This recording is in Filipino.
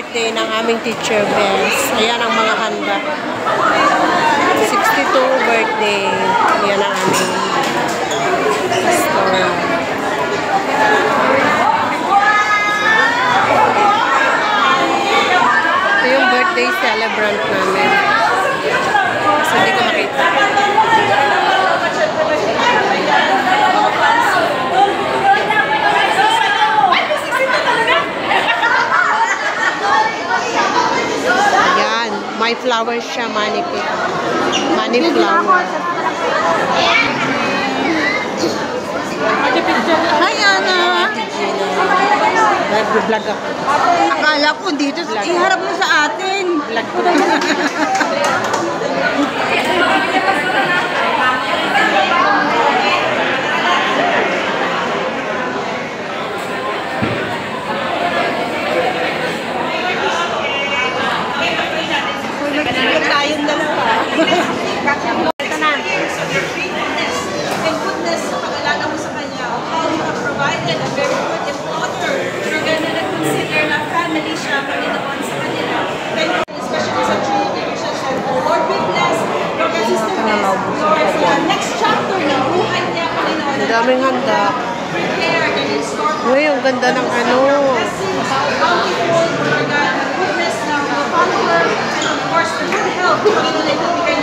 birthday ng aming teacher, Bess. Ayan ang mga handa. 62 birthday. Ayan ang aming pastor. Ito yung birthday celebrant namin. So, hindi ko makita. Ayan. May flowers siya, money flower. Hi, Ana! Nag-vlog ako. Akala ko dito, iharap mo sa atin. Vlog ko. Tayong dalawa. Ito na. And goodness sa pag-alaga mo sa kanya. How you have provided a very good employer. You're gonna consider na family siya, Panginoon sa kanila. Thank you, especially sa true Christians. Lord, we bless your consistentness. Lord, sa next chapter ng buhay niya, Panginoon. Ang daming handa. Prepare and install. Uy, ang ganda ng ano. Blessings, bountiful, Lord God, the goodness ng follower, and of course, the good health, Panginoon, ito bigay